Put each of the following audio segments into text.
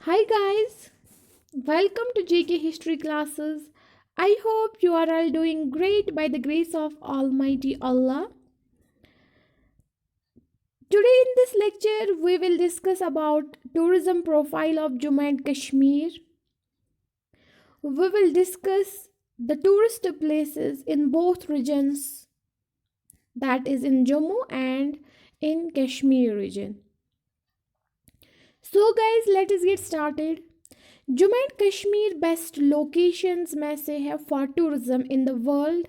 Hi guys, welcome to JK History classes. I hope you are all doing great by the grace of Almighty Allah. Today in this lecture we will discuss about tourism profile of Jammu and Kashmir. We will discuss the tourist places in both regions, that is in Jammu and in Kashmir region. So guys, let us get started. Jammu and Kashmir best locations में से है for tourism in the world.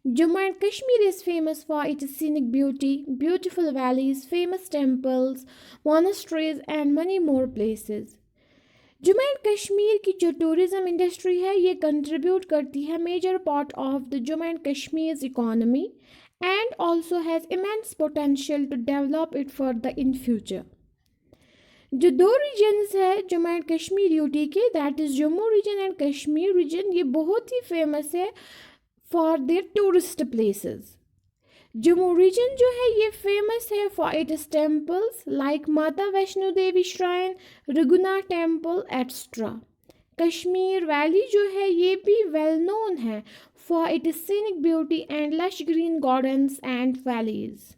Jammu and Kashmir is famous for its scenic beauty, beautiful valleys, famous temples, monasteries and many more places. Jammu and Kashmir की जो tourism industry है ये contribute करती है major part of the Jammu and Kashmir economy and also has immense potential to develop it further in future. जो दो regions है Jammu and Kashmir UT के, that is Jammu region and Kashmir region, ये बहुत ही फेमस है for their tourist places. Jammu region जो है ये फेमस है for it's temples like Mata Vaishno Devi shrine, Raghunath temple etcetera. Kashmir valley जो है ये भी वेल नोन है for its scenic beauty and lush green gardens and valleys.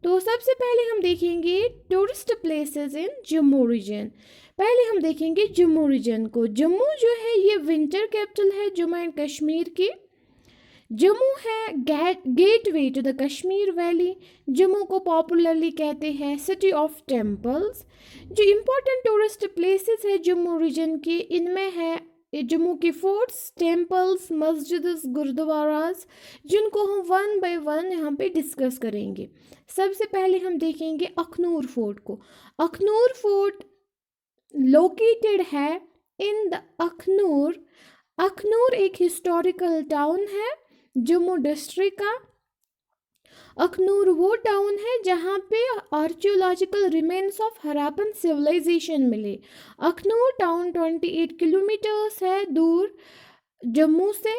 तो सबसे पहले हम देखेंगे tourist places in Jammu region. पहले हम देखेंगे जम्मू रीजन को. जम्मू जो है ये विंटर कैपिटल है जम्मू एंड कश्मीर की. जम्मू है gateway to the Kashmir valley. Jammu को पॉपुलरली कहते हैं सिटी ऑफ टेम्पल्स. जो इम्पोर्टेंट टूरिस्ट प्लेसेस है जम्मू रीजन की, इनमें है जम्मू के फोर्ट्स, टेम्पल्स, मस्जिद्स, गुरुद्वारास, जिनको हम वन बाय वन यहाँ पे डिस्कस करेंगे. सबसे पहले हम देखेंगे अखनूर फोर्ट को. अखनूर फोर्ट लोकेटेड है इन द अखनूर. अखनूर एक हिस्टोरिकल टाउन है जम्मू डिस्ट्रिक्ट का. अखनूर वो टाउन है जहाँ पे आर्कियोलॉजिकल रिमेन्स ऑफ हरापन सिविलाइजेशन मिले. अखनूर टाउन 28 किलोमीटर्स है दूर जम्मू से.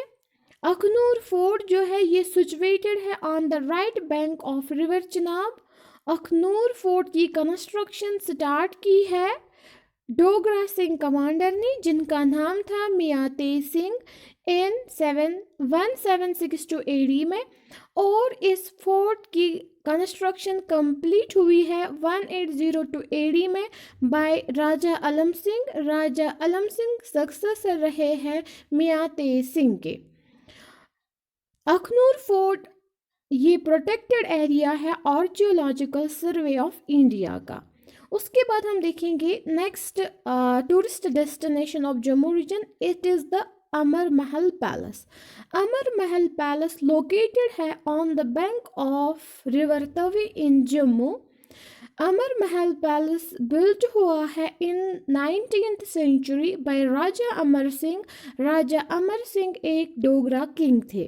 अखनूर फोर्ट जो है ये सिचुएटेड है on the right bank of river Chenab. Akhnoor fort की कंस्ट्रक्शन स्टार्ट की है डोगरा सिंह कमांडर ने, जिनका नाम था मियाँ तेज सिंह, इन 1762 एडी में. और इस फोर्ट की कंस्ट्रक्शन कंप्लीट हुई है 1802 एडी में बाय राजा आलम सिंह. राजा आलम सिंह सक्सेसर रहे हैं मियाँ तेज सिंह के. अखनूर फोर्ट ये प्रोटेक्टेड एरिया है आर्कियोलॉजिकल सर्वे ऑफ इंडिया का. उसके बाद हम देखेंगे next tourist destination of Jammu region. It is the Amar Mahal palace. Amar Mahal palace located है on the bank of river Tawi in Jammu. Amar Mahal palace built हुआ है in 19th century by Raja Amar Singh. राजा अमर सिंह एक डोगरा किंग थे.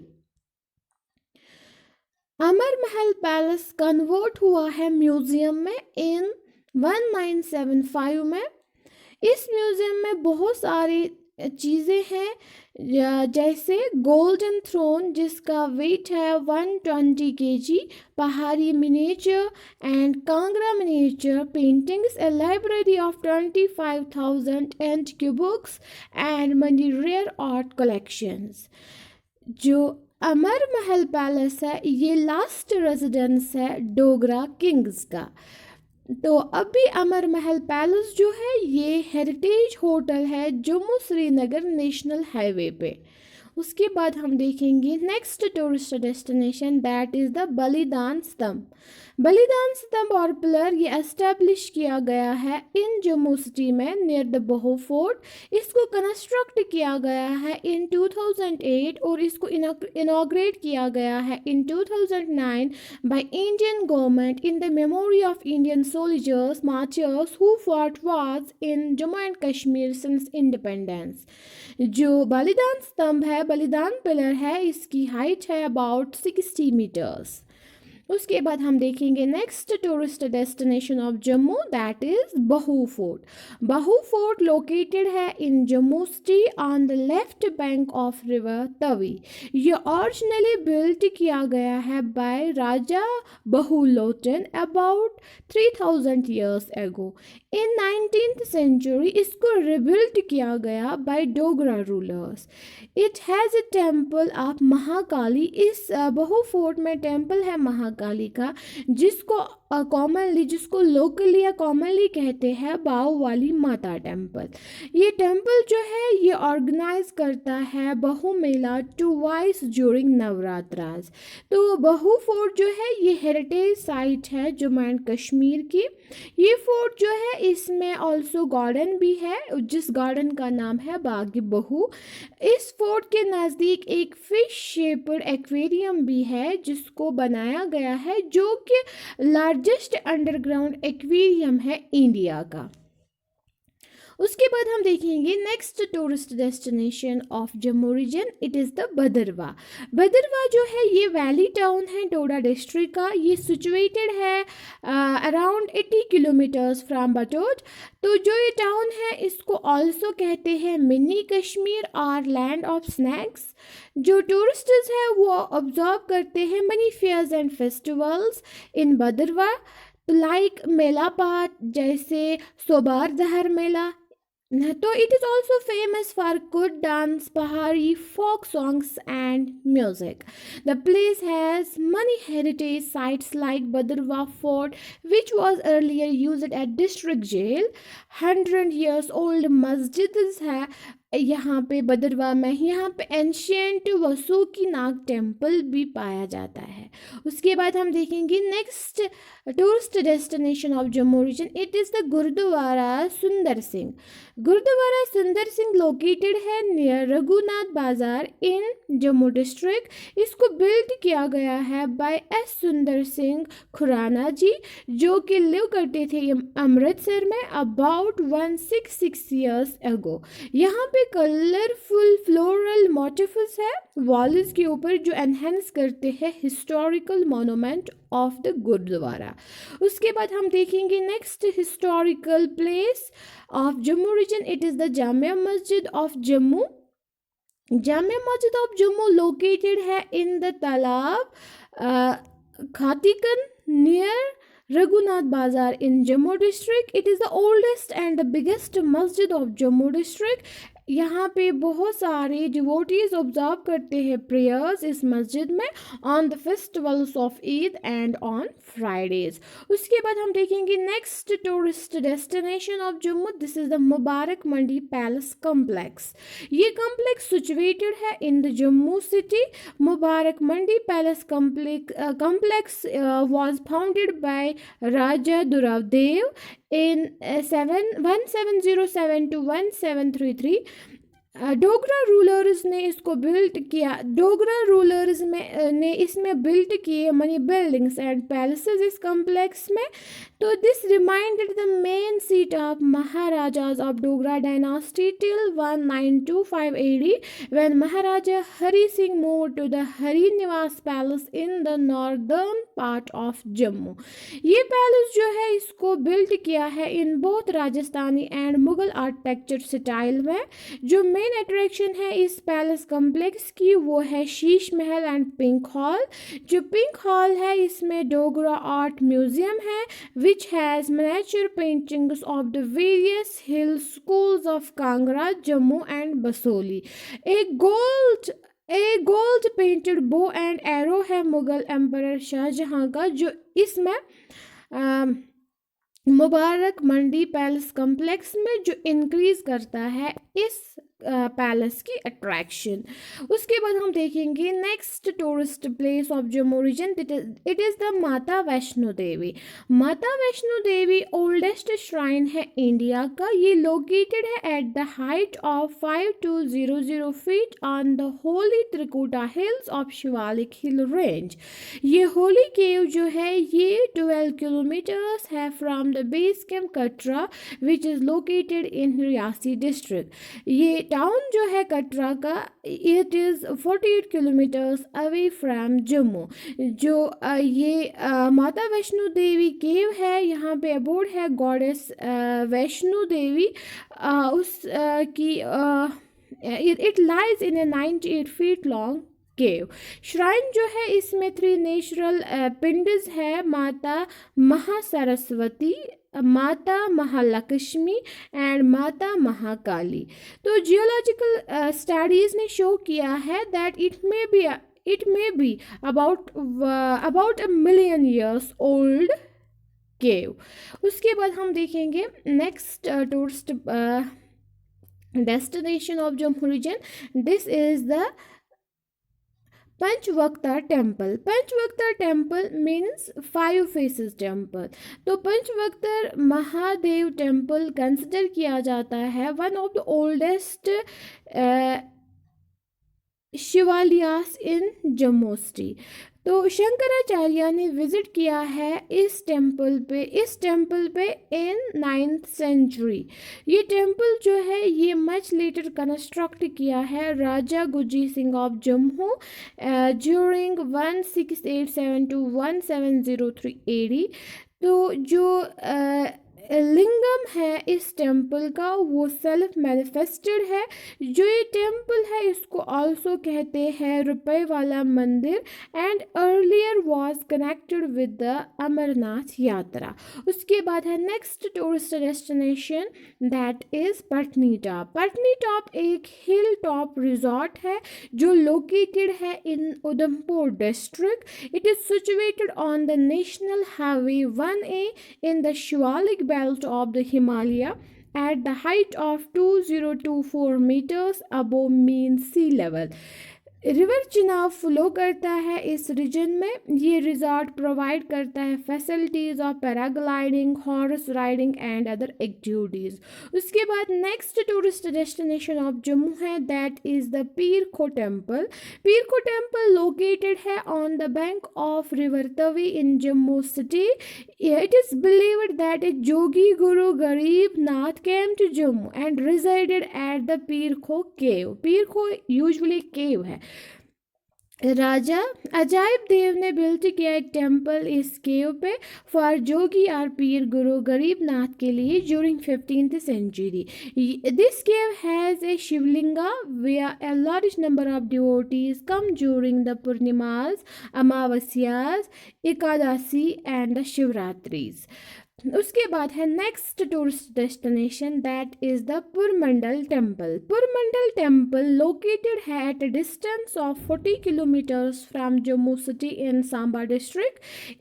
अमर महल पैलेस कन्वर्ट हुआ है म्यूजियम में इन 1975 में. इस म्यूजियम में बहुत सारी चीज़ें हैं जैसे गोल्डन थ्रोन जिसका वेट है 120 kg, Pahari miniature and Kangra miniature paintings, a library of 25,000 antique books and many rare art collections. जो अमर महल पैलेस है ये लास्ट रेजिडेंस है डोगरा किंग्स का. तो अभी अमर महल पैलेस जो है ये हेरिटेज होटल है जम्मू श्रीनगर नेशनल हाईवे पे. उसके बाद हम देखेंगे next tourist destination, that is the बलिदान स्तंभ. बलिदान स्तंभ और पिलर ये एस्टेब्लिश किया गया है इन जम्मू सिटी में नियर द बहो फोर्ट. इसको कंस्ट्रक्ट किया गया है इन 2008 और इसको इनाग्रेट किया गया है इन 2009 by Indian government in the memory of Indian soldiers martyrs who fought Wars in Jammu and Kashmir since independence. जो बलिदान स्तंभ है, बलिदान पिलर है, इसकी हाइट है अबाउट 60 मीटर्स. उसके बाद हम देखेंगे next tourist destination of Jammu, that is Bahu fort. Bahu fort located है in Jammu city on the left bank of river Tawi. ये ओरिजिनली बिल्ट किया गया है by Raja Bahulochan about 3000 years ago. In 19th century इसको रिबिल्ट किया गया by Dogra rulers. It has a temple of Mahakali. इस Bahu fort में टेम्पल है महाकाली का, जिसको जिसको लोकली या कॉमनली कहते हैं बाव वाली माता टेम्पल। ये टेम्पल जो है ये ऑर्गेनाइज करता है बहू मेला टुवाइस ड्यूरिंग नवरात्रास। तो बहू फोर्ट जो है ये हेरिटेज साइट है जम्मू एंड कश्मीर की। ये फोर्ट जो है इसमें ऑल्सो गार्डन भी है, जिस गार्डन का नाम है बाग बहू। इस फोर्ट के नज़दीक एक फिश शेप्ड एक्वेरियम भी है जिसको बनाया गया है, जो कि लार्जेस्ट अंडरग्राउंड एक्वेरियम है इंडिया का। उसके बाद हम देखेंगे next tourist destination of Jammu region, it is the Bhaderwah. Bhaderwah जो है ये वैली टाउन है डोडा डिस्ट्रिक्ट का। ये सिचुएटेड है अराउंड 80 किलोमीटर्स फ्रॉम बटोट। तो जो ये टाउन है इसको ऑल्सो कहते हैं मिनी कश्मीर और लैंड ऑफ स्नैक्स। जो टूरिस्ट्स हैं वो ऑब्जर्व करते हैं many fairs and festivals in Bhaderwah, like Mela Patt जैसे सोबार दहर मेला। तो it is also famous for good dance, Pahari folk songs and music. The place has many heritage sites like Badarwa Fort, which was earlier used as district jail. 100 years old masjids है यहाँ पे बदरवा में। यहाँ पे ancient Vasuki नाग temple भी पाया जाता है। उसके बाद हम देखेंगे next tourist destination of Jammu region, it is the Gurudwara Sundar Singh. Gurudwara Sundar Singh located है near Raghunath Bazaar in Jammu district. इसको बिल्ड किया गया है बाय एस सुंदर सिंह खुराना जी, जो कि लिव करते थे अमृतसर में अबाउट 166 ईयर्स एगो। यहाँ पे कलरफुल फ्लोरल मोटिव्स है वॉल्स के ऊपर, जो एनहेंस करते हैं historical monument of the Gurudwara. उसके बाद हम देखेंगे next historical place of Jammu region, it is the Jamia Masjid of Jammu. Jamia Masjid of Jammu located है इन द तालाब खातिकन near Raghunath Bazar in Jammu district. It is the oldest and the biggest masjid of Jammu district. यहाँ पे बहुत सारे डिवोटीज ऑब्जर्व करते हैं prayers इस मस्जिद में on the festivals of Eid and on Fridays. उसके बाद हम देखेंगे next tourist destination of Jammu, this is the Mubarak Mandi palace complex. ये कम्प्लेक्स सिचुएटेड है in the Jammu city. Mubarak Mandi palace complex was founded by Raja Duradev in 1707 to 1733। Dogra rulers ने इसको built किया। Dogra rulers ने इसमें बिल्ट किए मनी बिल्डिंग्स एंड पैलेसेस इस complex में। तो this remained the main seat of maharajas of Dogra dynasty till 1925 AD when Maharaja Hari Singh move to the Hari Niwas palace in the northern part of Jammu. ये पैलेस जो है इसको बिल्ट किया है in both Rajasthani and Mughal architecture style में। जो मेन अट्रैक्शन है इस पैलेस कम्प्लेक्स की वो है Sheesh Mahal and pink hall. जो पिंक हॉल है इसमें डोगरा आर्ट म्यूजियम है which has miniature paintings of the various hill schools of Kangra, Jammu and Basoli. A gold painted bow and arrow है मुगल एम्परर शाहजहां का, जो इसमें मुबारक मंडी पैलेस कम्प्लेक्स में जो इंक्रीज करता है इस पैलेस की अट्रैक्शन। उसके बाद हम देखेंगे next tourist place of Jammu region, it is the Mata Vaishno Devi. Mata Vaishno Devi oldest shrine है इंडिया का। ये लोकेटेड है at the height of 5200 feet on the holy Trikuta hills of Shivalik hill range. ये होली केव जो है ये 12 किलोमीटर्स है from the base camp Katra which is located in Reasi district. ये टाउन जो है कटरा का, it is 48 kilometres away from Jammu. जो ये माता वैष्णो देवी केव है, यहाँ पे अबोर्ड है गॉडेस वैष्णो देवी। उस की it lies in A 98 feet long cave. Shrine जो है इसमें 3 नेचुरल पिंडस है, माता महासरस्वती, माता महालक्ष्मी एंड माता महाकाली। तो जियोलॉजिकल स्टडीज़ ने शो किया है that it may be about a million years old cave. उसके बाद हम देखेंगे next tourist destination of Jammu region. This is the Panchvakta temple. Panchvakta temple means 5 faces temple. तो पंचवक्ता महादेव टेम्पल कंसिडर किया जाता है one of the oldest shivalayas in Jammu city. तो शंकराचार्य ने विजिट किया है इस टेम्पल पे इन 9th सेंचुरी। ये टेम्पल जो है ये मच लेटर कंस्ट्रक्ट किया है Raja Guji Singh of Jammu during 1687 to 1703 AD। तो जो लिंगम है इस टेम्पल का वो सेल्फ मैनिफेस्टेड है। जो ये टेम्पल है इसको ऑल्सो कहते हैं रुपए वाला मंदिर and earlier was connected with the Amarnath Yatra. उसके बाद है next tourist destination that is Patni top. Patni top एक हिल टॉप रिजॉर्ट है जो लोकेटेड है in Udhampur district. It is situated on the national highway 1A in the Shivalik belt of the Himalaya at the height of 2024 meters above mean sea level। River Chenab flow करता है इस reason में। ये resort provide करता है facilities of paragliding, horse riding and other activities. उसके बाद next tourist destination of Jammu है that is the Pir Kho temple. Pir Kho temple located है on the bank of river Tawi in Jammu city. It is believed that a jogi Guru Garib Nath came to Jammu and resided at the Pir Kho केव। पीर खो usually केव है। राजा अजायब देव ने built किया एक temple इस केव पे for जोगी और पीर गुरु गरीब नाथ के लिए during 15th century. This cave has a shivalinga where a large number of devotees come during the purnimas, amavasyas, Ekadashi and the Shivratris. उसके बाद है next tourist destination that is the Purmandal temple. Purmandal temple located है at a distance of 40 kilometres from Jammu city in Samba district.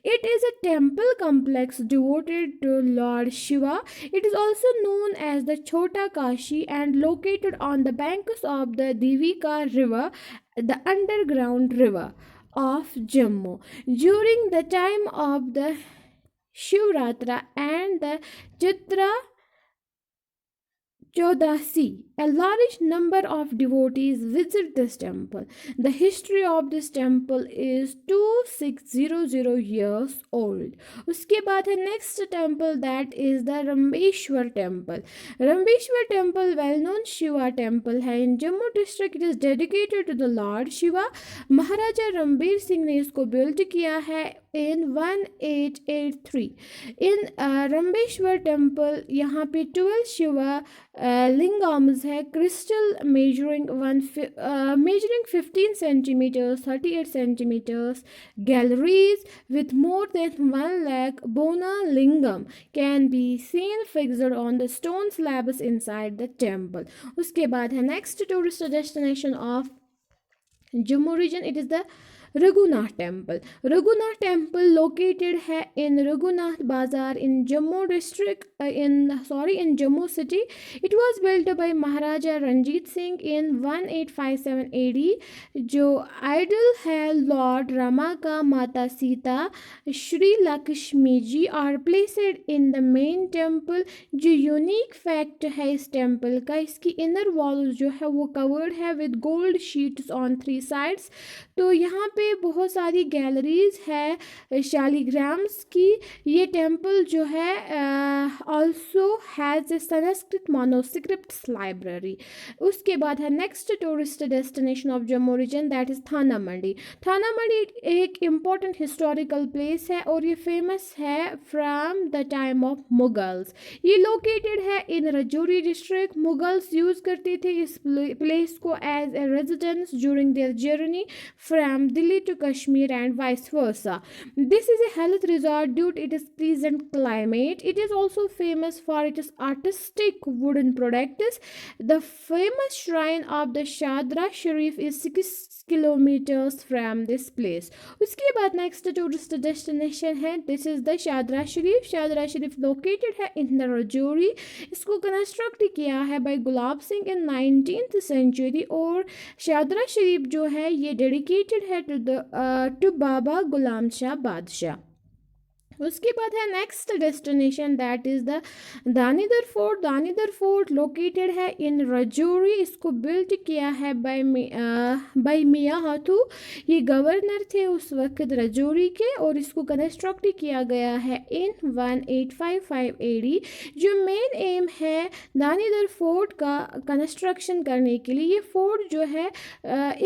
It is a temple complex devoted to Lord Shiva. It is also known as the Chota Kashi and located on the banks of the Devika River, the underground river of Jammu. During the time of the Shivratra and the Chitra Chodasi, a large number of devotees visit this temple. The history of this temple is 2600 years old. उसके बाद है next temple that is the Rambeshwar temple. Rambeshwar temple well known Shiva temple है in Jammu district. It is dedicated to the Lord Shiva. महाराजा रणबीर सिंह ने इसको build किया है in 1883। in रंबेश्वर temple यहाँ पे 12 शिवा लिंगम्स है crystal measuring 15 centimeters 38 centimeters। galleries with more than 1 lakh bona lingam can be seen fixed on the stone slabs inside the temple। उसके बाद है next tourist destination of Jammu region, it is the Raghunath temple। Raghunath temple located है in Raghunath Bazar in Jammu district in Jammu city। It was built by Maharaja Ranjit Singh in 1857 AD। जो idol है Lord Rama का Mata Sita Shri Lakshmi ji are placed in the main temple. जो unique fact है इस temple का, इसकी inner wall जो है वो कवर्ड है with gold sheets on 3 sides. तो यहाँ पे पे बहुत सारी गैलरीज है शालिग्राम्स की। ये टेम्पल जो है also has a Sanskrit manuscripts library. उसके बाद है next tourist destination of Jammu region, that is Thana Mandi. थाना मंडी एक इम्पॉर्टेंट हिस्टोरिकल प्लेस है और ये फेमस है from the time of Mughals. ये लोकेटेड है in Rajouri district. Mughals use करते थे इस प्लेस को as a residence during their journey from Delhi to Kashmir and vice versa. This is a health resort due to its pleasant climate. It is also famous for its artistic wooden products. The famous shrine of the Shadra Sharif is 6 kilometers from this place. उसके बाद next tourist destination है, this is the Shadra Sharif. Shadra Sharif located है in the Rajouri. इसको construct किया है by Gulab Singh in 19th century और शादरा शरीफ जो है ये डेडिकेटेड है टू बाबा गुलाम शाह बादशाह। उसके बाद है next destination that is the Danidhar fort. Danidhar fort located है इन रजौरी। इसको बिल्ट किया है बाय मियाँ हाथू। ये गवर्नर थे उस वक्त रजौरी के और इसको कंस्ट्रक्ट किया गया है इन 1855 AD। जो मेन एम है दानीदर फोर्ट का कंस्ट्रक्शन करने के लिए, ये फोर्ट जो है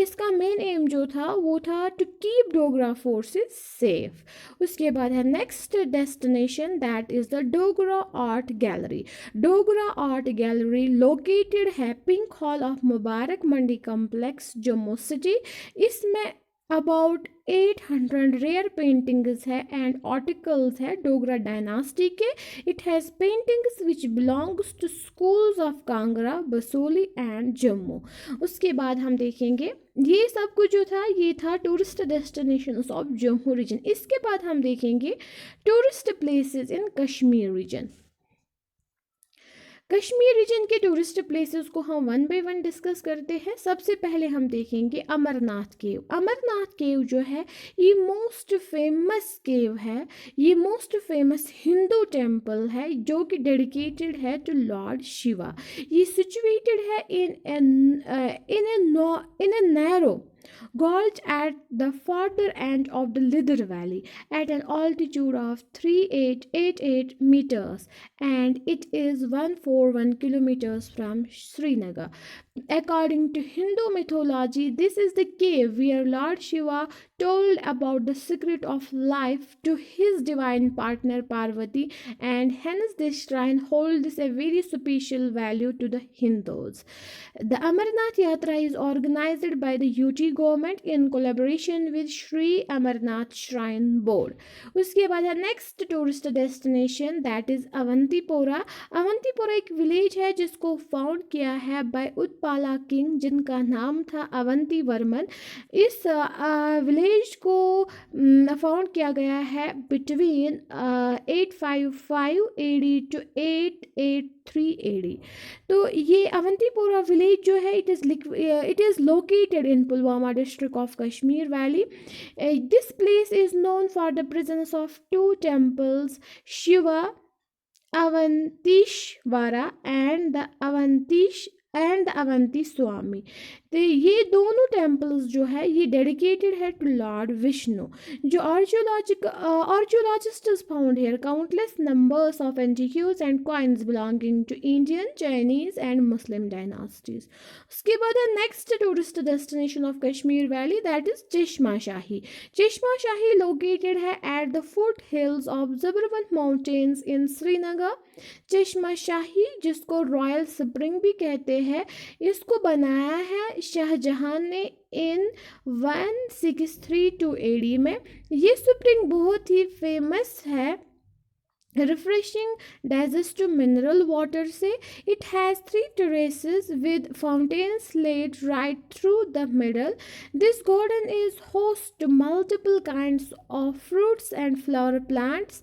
इसका मेन एम जो था वो था to keep Dogra forces safe. उसके बाद है next destination that is the Dogra Art Gallery. Dogra Art Gallery located है Pink Hall of Mubarak Mandi Complex, Jammu City. इसमें about 800 rare paintings है and articles है डोगरा डायनास्टी के। It has paintings which belongs to schools of Kangra, Basoli and Jammu. उसके बाद हम देखेंगे ये सब कुछ जो था ये था tourist destination of Jammu region. इसके बाद हम देखेंगे tourist places in Kashmir region. Kashmir region के टूरिस्ट प्लेसेस को हम वन बाय वन डिस्कस करते हैं। सबसे पहले हम देखेंगे अमरनाथ केव। अमरनाथ केव जो है ये मोस्ट फेमस केव है। ये मोस्ट फेमस हिंदू टेम्पल है जो कि डेडिकेटेड है टू लॉर्ड शिवा। ये सिचुएटेड है in a narrow gorge at the farther end of the Lidr Valley at an altitude of 3888 meters and it is 141 kilometers from Srinagar. According to Hindu mythology, this is the cave where Lord Shiva told about the secret of life to his divine partner Parvati, and hence this shrine holds a very special value to the Hindus. The Amarnath Yatra is organized by the UT government in collaboration with Sri Amarnath Shrine Board. उसके बाद है next tourist destination that is Awantipora. Awantipora एक village है जिसको found किया है bye Utpala king जिनका नाम था अवंती वर्मन। इस विलेज को फाउंड किया गया है बिटवीन 855 AD टू 883 AD। तो ये अवंतीपोरा विलेज जो है it is located in Pulwama district of Kashmir Valley. This place is known for the presence of two temples, Shiva Avantishvara and the Avanti Swami. तो ये दोनों टेम्पल्स जो है ये डेडिकेटेड है टू लॉर्ड विष्णु। जो archaeologists found here countless numbers of antiques and coins belonging to Indian, Chinese and Muslim dynasties. उसके बाद है next tourist destination of Kashmir valley that is Chashma Shahi. Chashma Shahi located है at the foothills of Zabarwan mountains in Srinagar. Chashma Shahi जिसको royal spring भी कहते हैं, इसको बनाया है शाहजहां ने इन 1632 AD में। ये स्प्रिंग बहुत ही फेमस है रिफ्रेशिंग डाइजेस्टिव मिनरल वाटर से। It has 3 terraces with fountains laid right through the middle. This garden is host to multiple kinds of fruits and flower plants.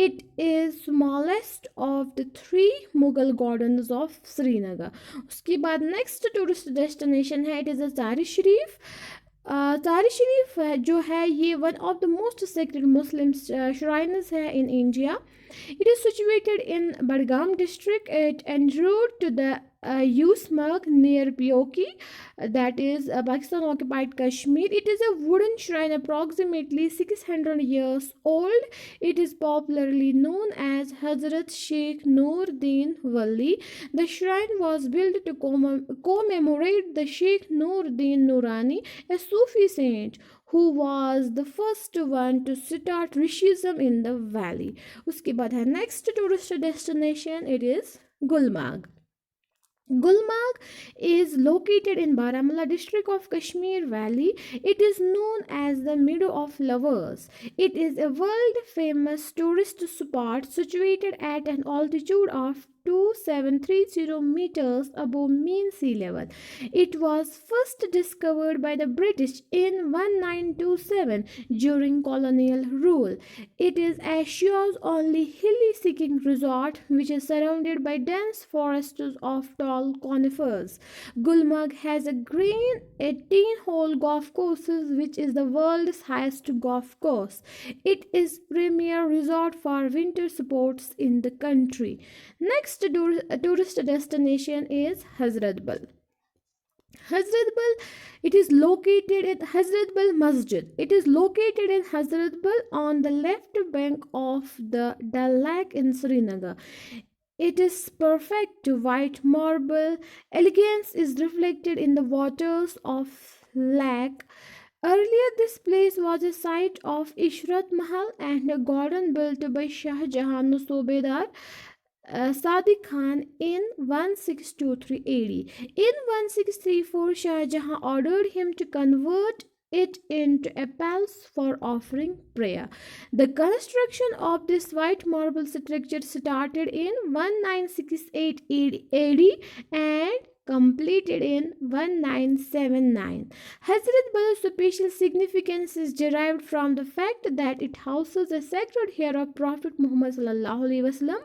It is smallest of the 3 Mughal gardens of Srinagar. उसके बाद next tourist destination है it is Zari Sharif. Zari Sharif जो है ये one of the most sacred Muslim shrines है in India. It is situated in Badgam district. It en route to the Usmag near Pyoki, that is Pakistan occupied Kashmir. It is a wooden shrine approximately 600 years old. It is popularly known as Hazrat Sheikh Noordin Wali. The shrine was built to commemorate the Sheikh Noordin Nurani, a Sufi saint who was the first one to start Rishism in the valley. उसके बाद है next tourist destination, it is Gulmarg. Gulmarg is located in Baramulla district of Kashmir Valley. It is known as the Meadow of Lovers. It is a world famous tourist spot situated at an altitude of 2730 meters above mean sea level. It was first discovered by the British in 1927 during colonial rule. It is Asia's only hilly skiing resort which is surrounded by dense forests of tall conifers. Gulmarg has a green 18-hole golf course which is the world's highest golf course. It is premier resort for winter sports in the country. Next tourist destination is Hazratbal. Hazratbal, it is located at Hazratbal Masjid. It is located in Hazratbal on the left bank of the Dal Lake in Srinagar. It is perfect white marble. Elegance is reflected in the waters of lake. Earlier, this place was a site of Ishrat Mahal and a garden built by Shah Jahan Subedar Sadiq Khan in 1623 AD. In 1634, Shah Jahan ordered him to convert it into a palace for offering prayer. The construction of this white marble structure started in 1968 AD and completed in 1979. Hazrat Bal's special significance is derived from the fact that it houses a sacred hair of Prophet Muhammad sallallahu alaihi wasallam.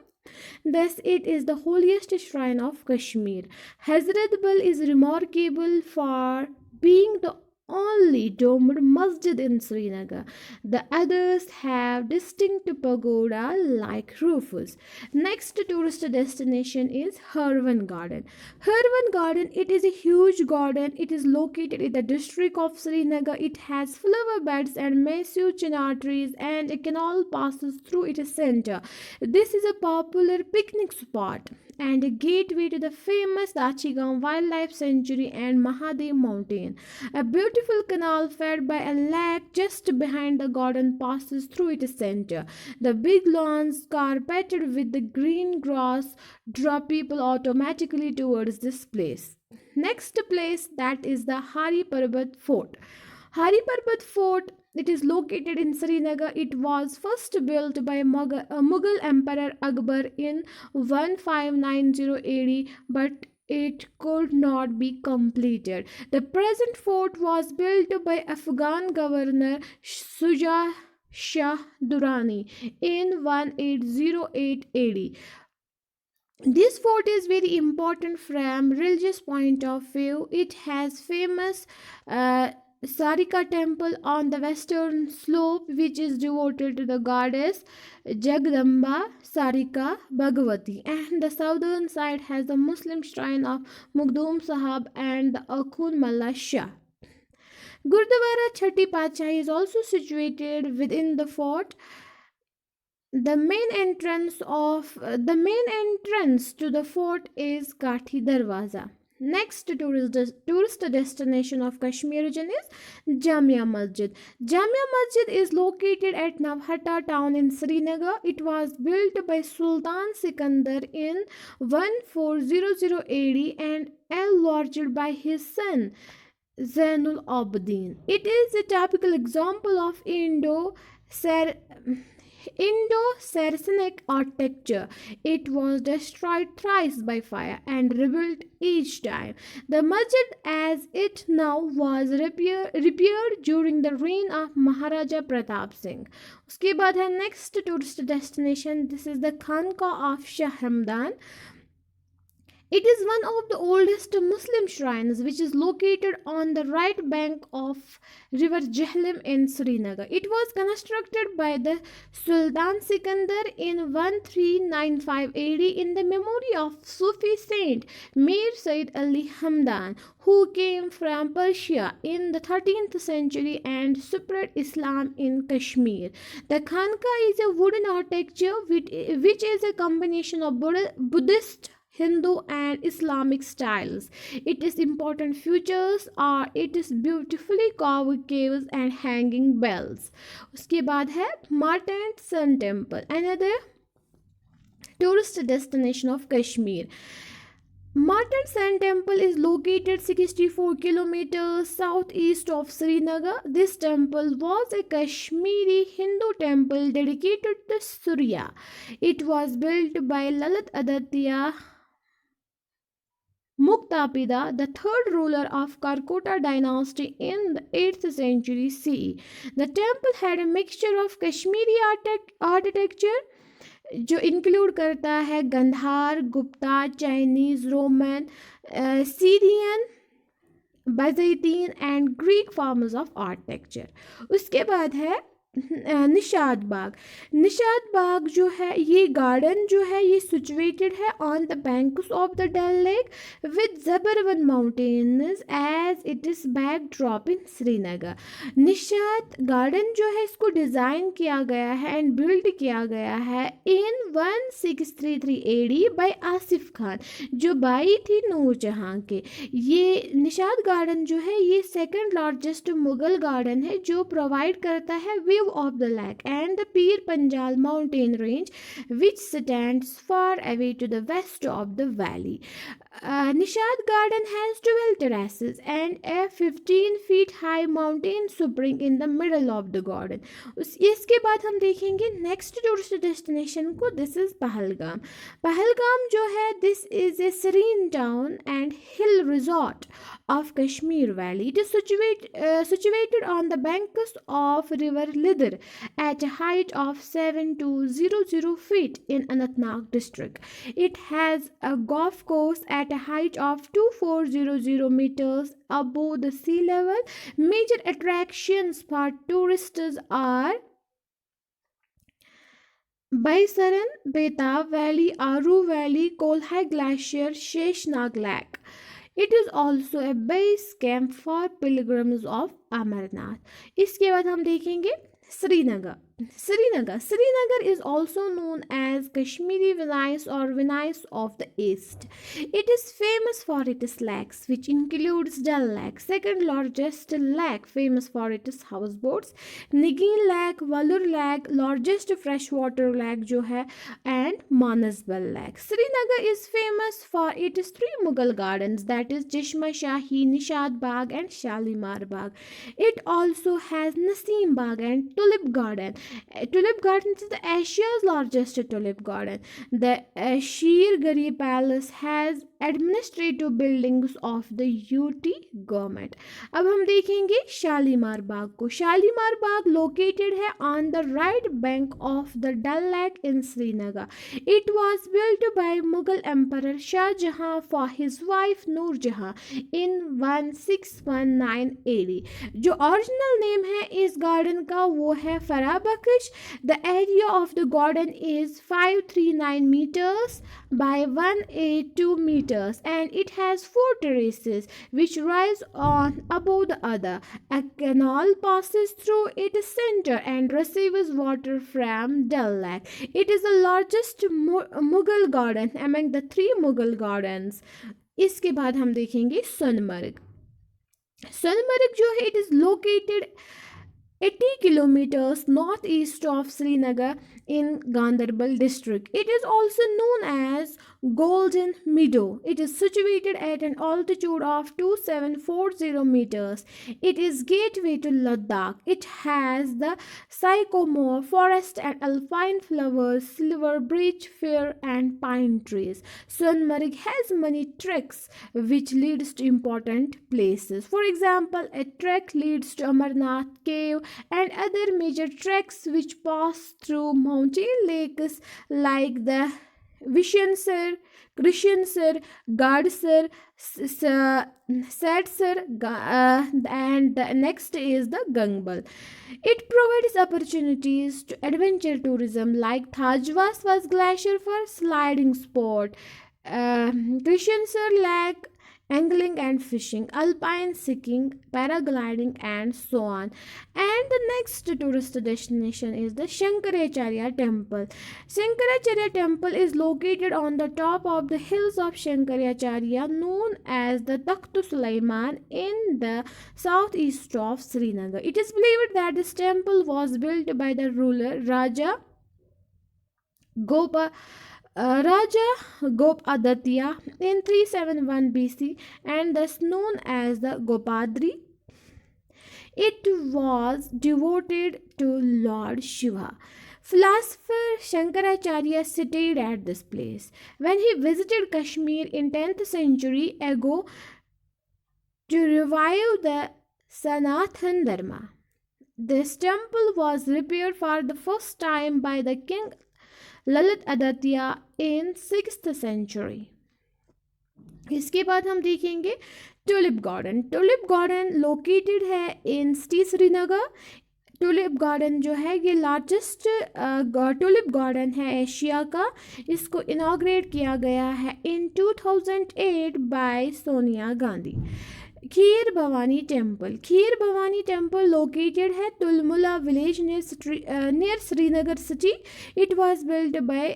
Thus, it is the holiest shrine of Kashmir. Hazrat Bal is remarkable for being the only domed masjid in Srinagar. The others have distinct pagoda like roofs. Next tourist destination is Harwan Garden. Harwan Garden, it is a huge garden. It is located in the district of Srinagar. It has flower beds and massive chinar trees and a canal passes through its center. This is a popular picnic spot and a gateway to the famous Dachigam Wildlife Sanctuary and Mahadev Mountain. A beautiful canal fed by a lake just behind the garden passes through its center. The big lawns carpeted with the green grass draw people automatically towards this place. Next place, that is the Hari Parbat Fort. Hari Parbat Fort, it is located in Srinagar. It was first built by Mughal Emperor Akbar in 1590 AD, but it could not be completed. The present fort was built by Afghan governor Shuja Shah Durrani in 1808 AD. This fort is very important from religious point of view. It has famous Sarika temple on the western slope which is devoted to the goddess Jagdamba Sarika Bhagavati, and the southern side has the Muslim shrine of Mukdum Sahab and the Akhund Mullah Shah. Gurdwara Chhati Pachahi is also situated within the fort. The main entrance to the fort is Kathi Darwaza. Next tourist destination of Kashmir region is Jamia Masjid. Jamia Masjid is located at Navhata town in Srinagar. It was built by Sultan Sikandar in 1400 AD and enlarged by his son Zainul Abidin. It is a typical example of Indo-Saracenic architecture. It was destroyed thrice by fire and rebuilt each time. The masjid as it now was repaired during the reign of Maharaja Pratap Singh. उसके बाद है next tourist destination. This is the Khanqa of Shah Hamdan. It is one of the oldest Muslim shrines which is located on the right bank of river Jhelum in Srinagar. It was constructed by the Sultan Sikandar in 1395 AD in the memory of Sufi saint Mir Said Ali Hamdan, who came from Persia in the 13th century and spread Islam in Kashmir. The Khanqa is a wooden architecture which is a combination of Buddhist, Hindu and Islamic styles. Its important features are it is beautifully carved caves and hanging bells. उसके बाद है Martant Sun Temple, another tourist destination of Kashmir. Martant Sun Temple is located 64 kilometers southeast of Srinagar. This temple was a Kashmiri Hindu temple dedicated to Surya. It was built by Lalit Aditya Muktapida, the third ruler of Karkota dynasty in the 8th century CE. The temple had a mixture of Kashmiri architecture जो include करता है Gandhara, Gupta, Chinese, Roman, Syrian, Byzantine and Greek forms of architecture. उसके बाद है निशाद बाग. निशाद बाग जो है ये garden जो है ये सिचुएटेड है on the banks of the Dal lake with Zabarwan mountains as it is backdrop in Srinagar. Nishat garden जो है इसको डिज़ाइन किया गया है एंड बिल्ड किया गया है इन 1633 एडी बाय आसिफ खान जो बाई थी नूरजहां के. ये निशाद गार्डन जो है ये सेकंड लार्जेस्ट मुगल गार्डन है जो प्रोवाइड करता है view of the lake and the Pir Panjal mountain range which stands far away to the west of the valley. Nishad Garden has 12 terraces and a 15 feet high mountain spring in the middle of the garden. इसके बाद हम देखेंगे next tourist destination को. This is Pahalgam. Pahalgam जो है this is a serene town and hill resort of Kashmir Valley. It is situated on the banks of river Lidr at a height of 7200 feet in Anantnag district. It has a golf course at a height of 2400 meters above the sea level. Major attractions for tourists are Baisaran, Betab Valley, Aru Valley, Kolhai Glacier, Sheshnag Lake. It is also a base camp for pilgrims of Amarnath. इसके बाद हम देखेंगे Srinagar. Srinagar is also known as Kashmiri Venice or Venice of the East. It is famous for its lakes, which includes Dal Lake, second largest lake famous for its houseboats, Nigin Lake, Valur Lake, largest freshwater lake जो है, and Manasbal Lake. Srinagar is famous for its three Mughal gardens, that is Chishma Shahi, Nishad Bagh, and Shalimar Bagh. It also has Naseem Bagh and Tulip Garden. Tulip Garden is the Asia's largest tulip garden. The Sher Gari Palace has administrative buildings of the UT government. अब हम देखेंगे शालीमार बाग को. शालीमार बाग located है on the right bank of the Dal Lake in Srinagar. It was built by Mughal Emperor Shah Jahan for his wife Noor Jahan in 1619 AD. जो original name है इस garden का वो है Farabaksh. The area of the garden is 539 meters by 182 meters and it has four terraces which rise on above the other. A canal passes through its center and receives water from Dal Lake. It is the largest Mughal garden among the three Mughal gardens. इसके बाद हम देखेंगे सोनमर्ग. सोनमर्ग जो है it is located 80 kilometers northeast of Srinagar in Gandarbal district. It is also known as Golden Meadow. It is situated at an altitude of 2740 meters. It is gateway to Ladakh. It has the sycamore forest and alpine flowers, silver birch, fir and pine trees. Sonmarg has many treks which leads to important places. For example, a trek leads to Amarnath cave and other major treks which pass through mountain lakes like the Vishansar, Krishansar, Gadsar, Satsar, and the next is the Gangbal. It provides opportunities to adventure tourism like Thajwas was glacier for sliding sport, Krishansar Lake angling and fishing, alpine skiing, paragliding, and so on. And the next tourist destination is the Shankaracharya Temple. Shankaracharya Temple is located on the top of the hills of Shankaracharya, known as the Takht Sulaiman, in the southeast of Srinagar. It is believed that this temple was built by the ruler Raja Gopa Raja Gopaditya in 371 BC and thus known as the Gopadri. It was devoted to Lord Shiva. Philosopher Shankaracharya stayed at this place when he visited Kashmir in 10th century ago to revive the Sanathan Dharma. This temple was repaired for the first time by the king Lalit Aditya in 6th century. इसके बाद हम देखेंगे tulip garden. Tulip garden located है in city Srinagar. Tulip garden जो है ये largest tulip garden है Asia का. इसको इनॉग्रेट किया गया है in 2008 by Sonia Gandhi. Kheer Bhawani temple. Kheer Bhawani temple located है Tulmulla village near Srinagar city. It was build by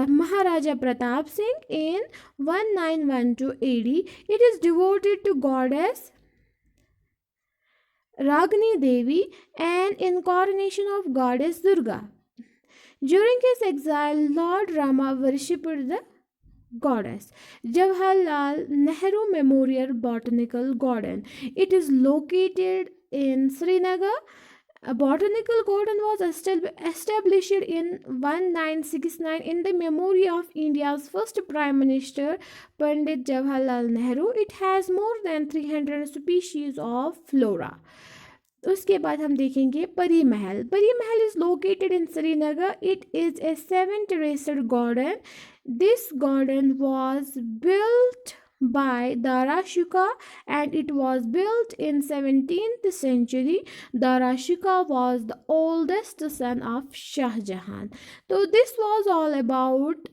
Maharaja Pratap Singh in 1912 AD. It is devoted to goddess Ragini Devi and incarnation of goddess Durga. During his exile, Lord Rama worshipped the goddess. Jawaharlal Nehru Memorial Botanical Garden. It is located in Srinagar. A botanical garden was established in 1969 in the memory of India's first Prime Minister Pandit Jawaharlal Nehru. It has more than 300 species of flora. उसके बाद हम देखेंगे परी महल. परी महल is located in Srinagar. It is a 7-terraced garden. This garden was built by Dara Shikoh and it was built in 17th century. Dara Shikoh was the oldest son of Shah Jahan. So this was all about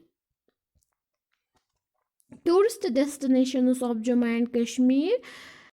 tourist destinations of Jammu and Kashmir.